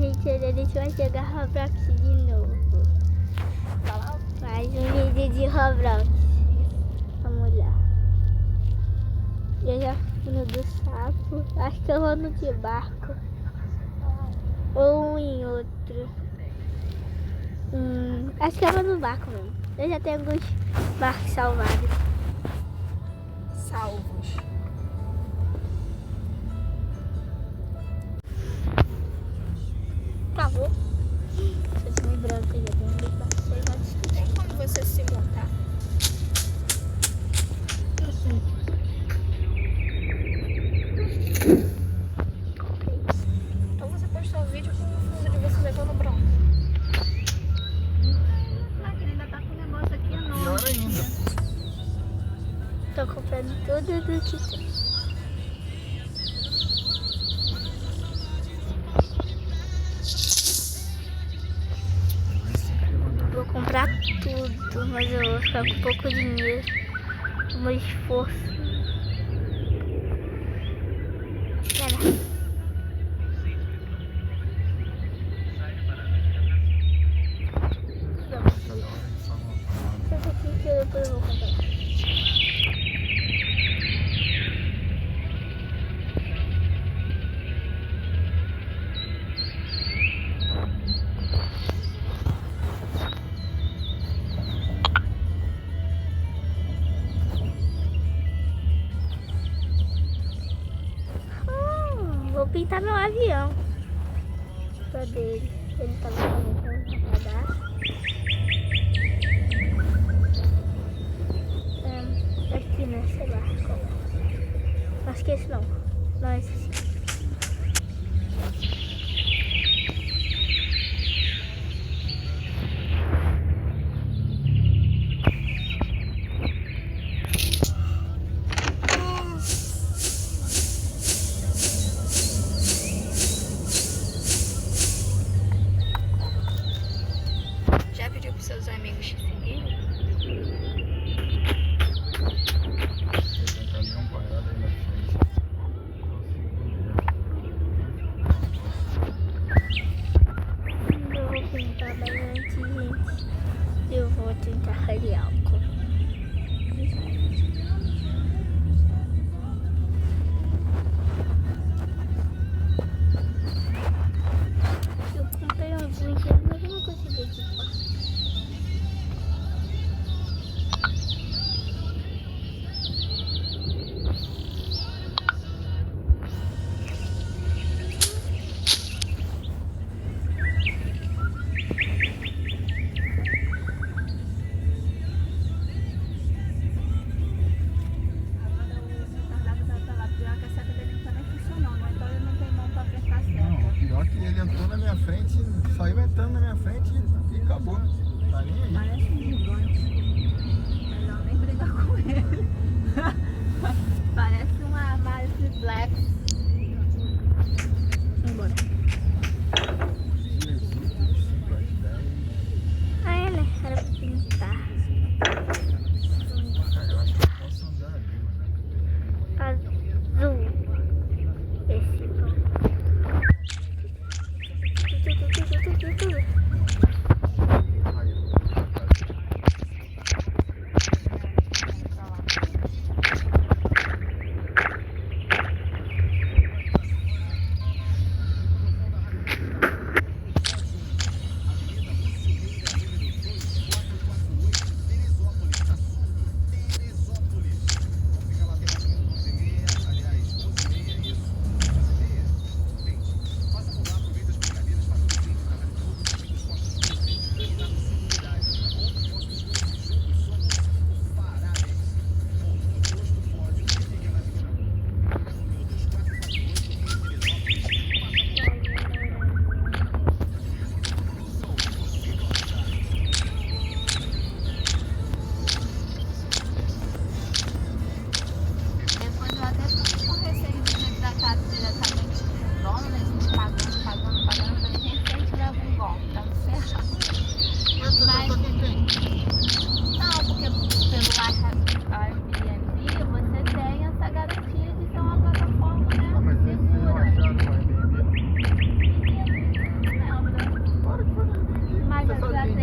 gente, a gente vai jogar Roblox de novo. Mais um vídeo de Roblox. Vamos lá. Eu já fui no do sapo. Acho que eu vou no de barco. Ou em outro. Acho que eu vou no barco mesmo. Eu já tenho alguns barcos salvados. Salvos. Acabou. Você me branco, já tem um barco. Tem como você se montar? Então você postou um vídeo com o fundo de você levando bronca. Ele ainda tá com o negócio aqui enorme. Pior ainda. Tô comprando tudo do que tem. Vou comprar tudo, mas eu vou ficar com pouco dinheiro. O meu esforço. Pera. Essa aqui que depois eu vou comprar. Vou pintar meu avião. Cadê ele? Ele tá no cadastro. Aqui nessa barco. Acho que esse não. Não é esse sim. Já pediu pros seus amigos te seguirem? Tem caminhão parado aí na frente. Eu vou pintar bastante, gente. Eu vou tentar fazer álcool. Eu comprei uns brinquedos, mas eu não consegui equipar. Não, pior que ele entrou na minha frente, saiu entrando na minha frente e acabou. Tá nem aí. Parece um gigante. Melhor nem brigar com ele. Parece uma base black. Embora. Jesus, 5 às 10. Ah, é, né? Era pra pintar. Cara, eu acho que eu posso andar ali, mano. Azul. Esse bom. Tudo.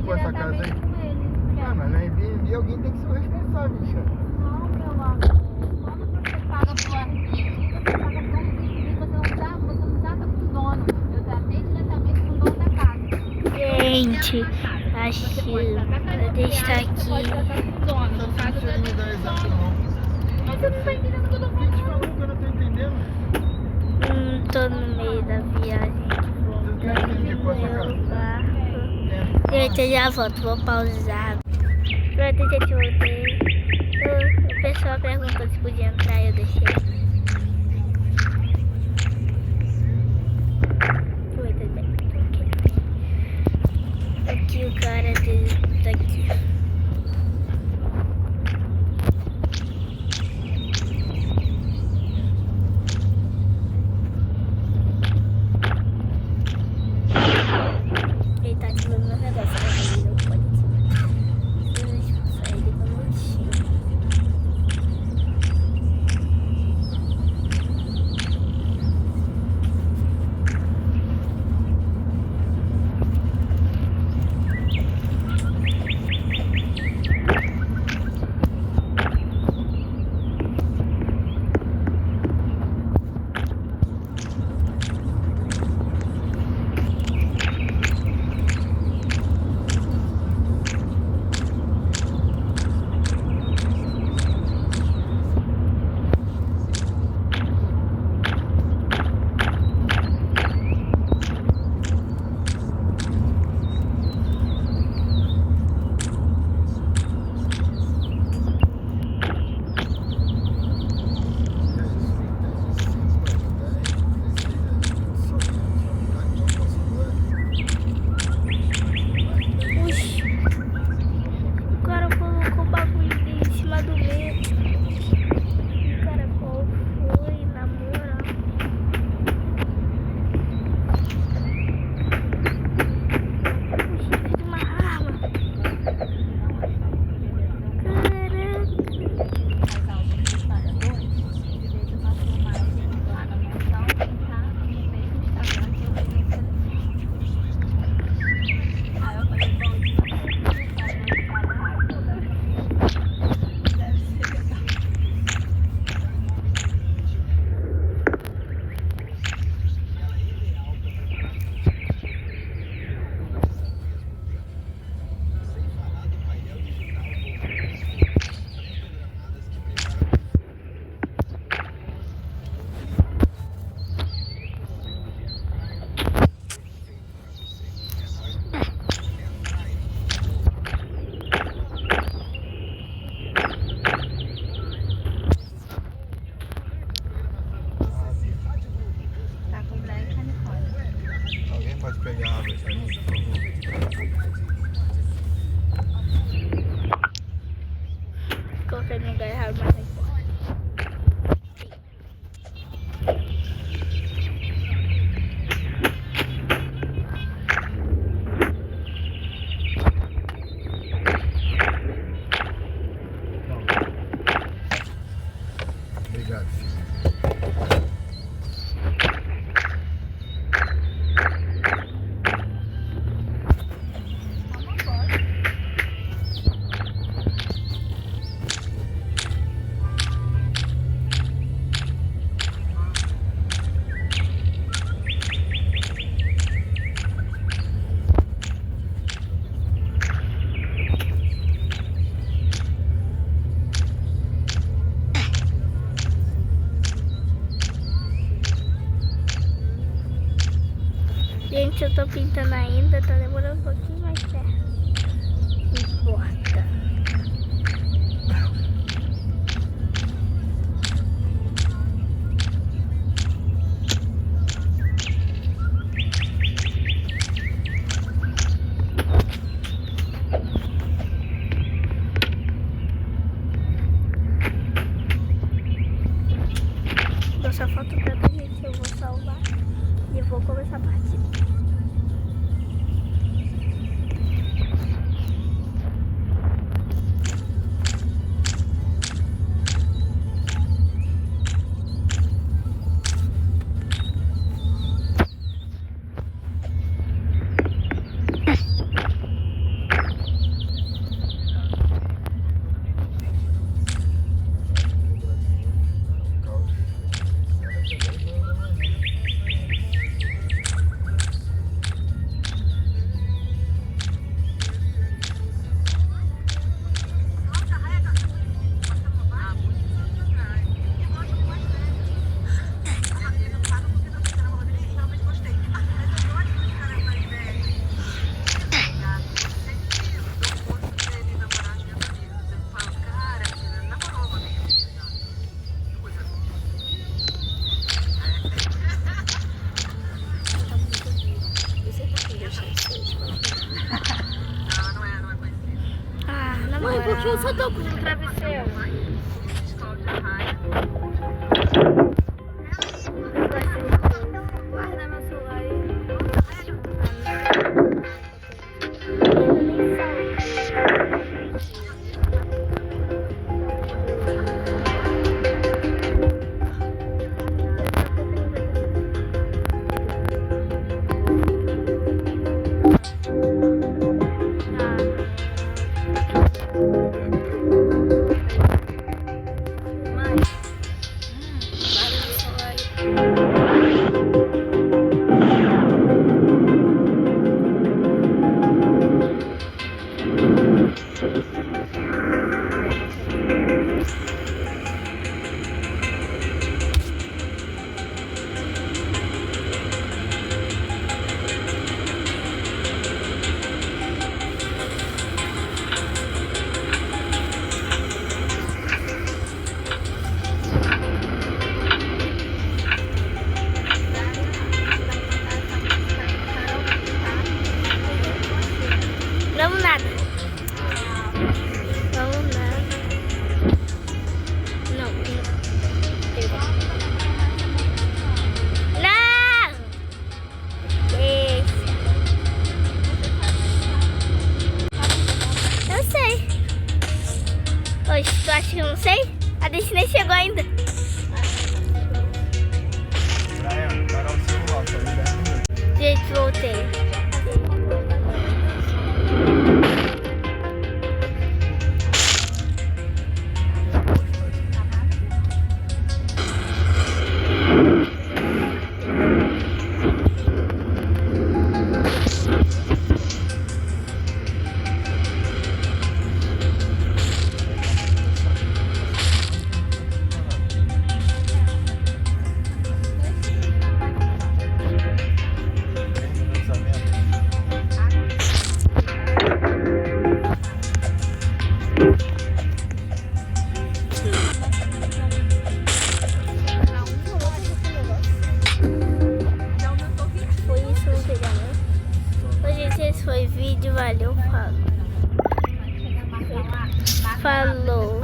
indicou essa casa aí? Com ele. Ah, mas na Airbnb alguém tem que ser o responsável, bicha. Não, meu amor. Quando você paga por Airbnb, você paga por Airbnb, você não trata com o dono. Eu tratei diretamente com o dono da casa. Gente, acho que vou deixar aqui. Pode tratar com o dono. No caso, Você não me dá exemplo, não. mas você não tá entendendo o que eu tô Quem te falando. falou que eu não tô entendendo? Tô no meio da viagem. Quem é que indicou essa Meu casa? barco. Gente, eu já volto, vou pausar. Pronto, gente, voltei. O pessoal perguntou se podia entrar, eu deixei. Aqui o cara tá aqui. Ele tá ativando meu negócio, mas ele não pode ativar. Deixa eu sair de um minutinho. Puxa, o cara colocou o bagulho em cima do meio. O cara qual foi, na moral. Puxa, fiz uma arma. Tá com black California. Alguém pode pegar a água pra mim, por favor? Coloquei no lugar errado, mas não importa. Obrigado, filho. Gente, eu tô pintando ainda, tá demorando um pouquinho mais certo. Não importa. Só falta tanta gente, eu vou salvar e vou começar a partida. que eu só tô com o travesseiro. Guarda meu celular aí. Vamos nada. Vamos nada. Não. Não! Deixa. Eu sei. Hoje, tu acha que eu não sei? A Desi nem chegou ainda. Brian, para o celular, só me 10 minutos. Gente, voltei. Esse foi o vídeo, valeu, falou.